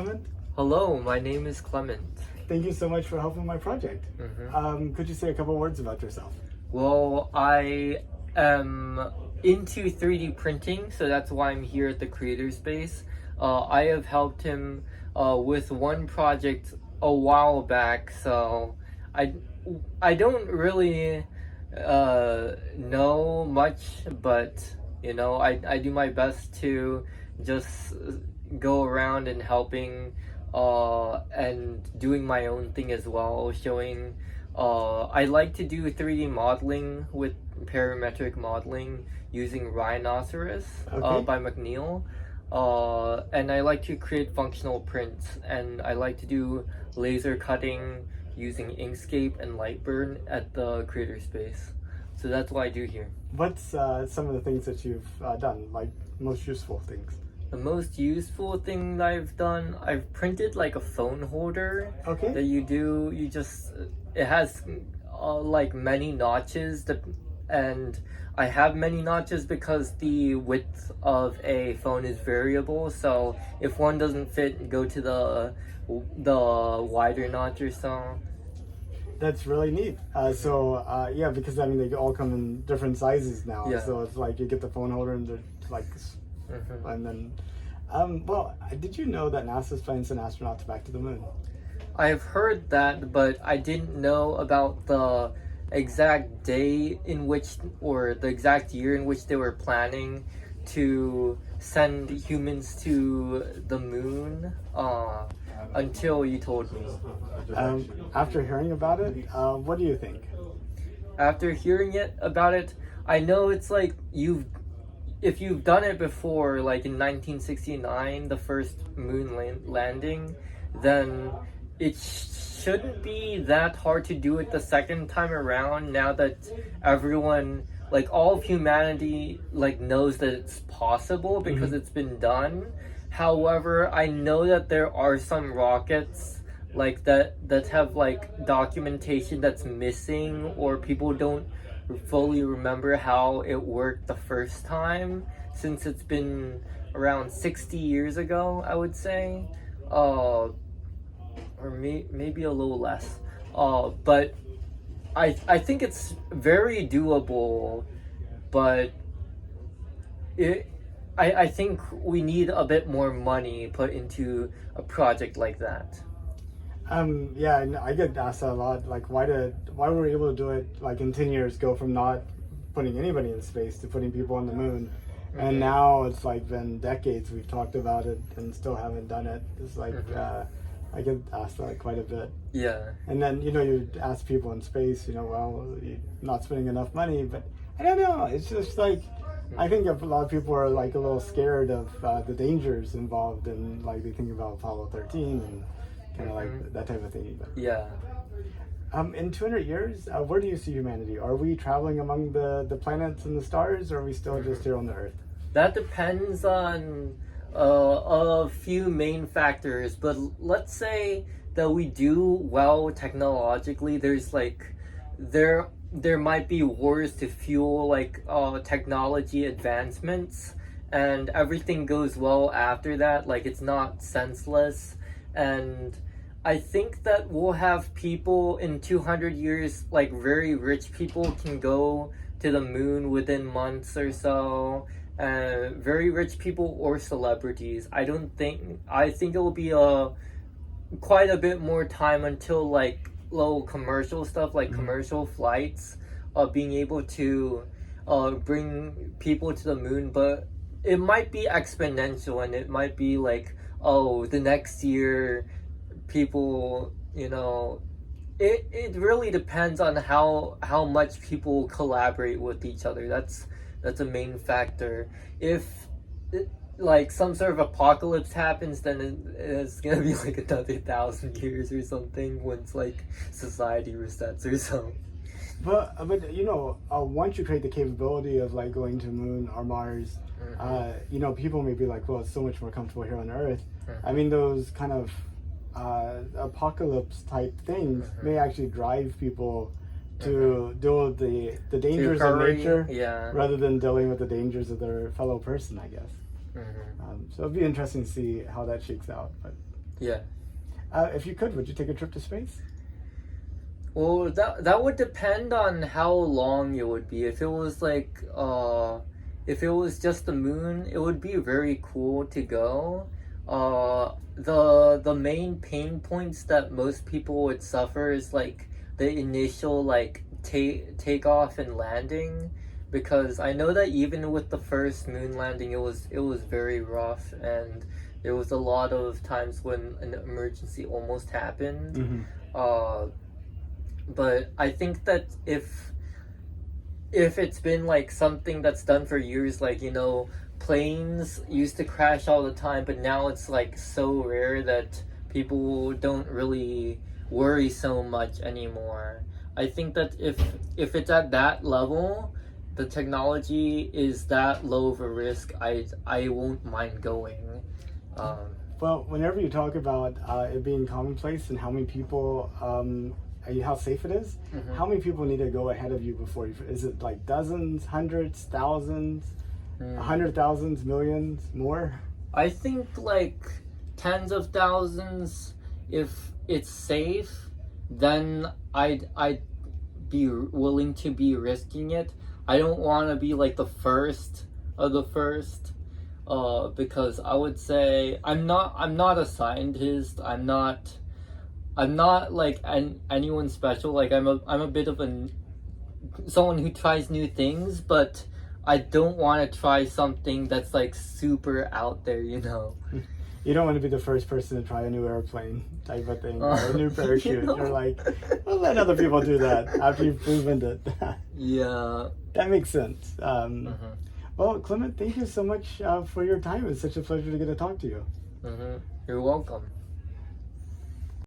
Clement? Hello, my name is Clement. Thank you so much for helping my project. Could you say a couple words about yourself? Well, I am into 3D printing, so that's why I'm here at the Creator Space. I have helped him with one project a while back, so I, I don't really know much, but I do my best to just go around and helping and doing my own thing as well, showing I like to do 3D modeling with parametric modeling using Rhinoceros Okay. by McNeil. And I like to create functional prints, and I like to do laser cutting using Inkscape and Lightburn at the Creator Space. So that's what I do here. What's some of the things that you've done, like most useful things? The most useful thing that I've done, I've printed like a phone holder Okay. that it has like many notches, and I have many notches because the width of a phone is variable. So if one doesn't fit, go to the wider notch or so. That's really neat. Yeah, because I mean they all come in different sizes now. Yeah. So it's like you get the phone holder and they're like, and then, did you know that NASA's planning to send astronauts back to the moon? I've heard that, but I didn't know about the exact day in which, or the exact year in which they were planning to send humans to the moon until you told me. After hearing about it, what do you think? After hearing about it, I know it's like if you've done it before, like in 1969, the first moon landing, then it shouldn't be that hard to do it the second time around, now that everyone, like all of humanity, like knows that it's possible because it's been done. However, I know that there are some rockets like that have like documentation that's missing, or people don't fully remember how it worked the first time, since it's been around 60 years ago, I would say. Or maybe a little less. But I think it's very doable, but I think we need a bit more money put into a project like that. Yeah, and I get asked that a lot. Like, why were we able to do it like in 10 years, go from not putting anybody in space to putting people on the moon, and now it's like been decades we've talked about it and still haven't done it. It's like I get asked that quite a bit. Yeah. And then you ask people in space, well, you're not spending enough money, but I don't know. It's just like I think a lot of people are like a little scared of the dangers involved, and like they think about Apollo 13 and kind of like that type of thing. But, Yeah. in 200 years, where do you see humanity? Are we traveling among the planets and the stars, or are we still just here on the Earth? That depends on a few main factors, but let's say that we do well technologically. There's like there might be wars to fuel like technology advancements, and everything goes well after that. Like, it's not senseless, and I think that we'll have people in 200 years, like very rich people can go to the moon within months or so. Very rich people or celebrities. I think it will be quite a bit more time until like low commercial stuff, like commercial flights, being able to bring people to the moon. But it might be exponential, and it might be like, oh, the next year people, it really depends on how much people collaborate with each other. That's a main factor. If like some sort of apocalypse happens, then it's gonna be like another 1,000 years or something once like society resets or so. But once you create the capability of like going to the moon or Mars, people may be like, well, it's so much more comfortable here on Earth. I mean, those kind of apocalypse type things may actually drive people to deal with the dangers of nature, rather than dealing with the dangers of their fellow person, I guess. So it'd be interesting to see how that shakes out. But Yeah. If you could, would you take a trip to space? Well, that would depend on how long it would be. If it was like if it was just the moon, it would be very cool to go. The main pain points that most people would suffer is like the initial like takeoff and landing, because I know that even with the first moon landing, it was very rough, and there was a lot of times when an emergency almost happened. Mm-hmm. But I think that if it's been like something that's done for years, like, you know, planes used to crash all the time, but now it's like so rare that people don't really worry so much anymore. I think that if it's at that level, the technology is that low of a risk, I won't mind going. Well, whenever you talk about it being commonplace and how many people, how safe it is, Mhm. how many people need to go ahead of you before you? Is it like dozens, hundreds, thousands, 100,000s, millions, more? I think like tens of thousands. If it's safe, then I'd be willing to be risking it. I don't want to be like the first of the first, because I would say I'm not a scientist. I'm not like anyone special. Like I'm a bit of someone who tries new things, but I don't want to try something that's like super out there, you know. You don't want to be the first person to try a new airplane type of thing, or a new parachute. You know? You're like, well, let other people do that after you've proven it. Yeah. That makes sense. Mhm. Well, Clement, thank you so much for your time. It's such a pleasure to get to talk to you. You're welcome.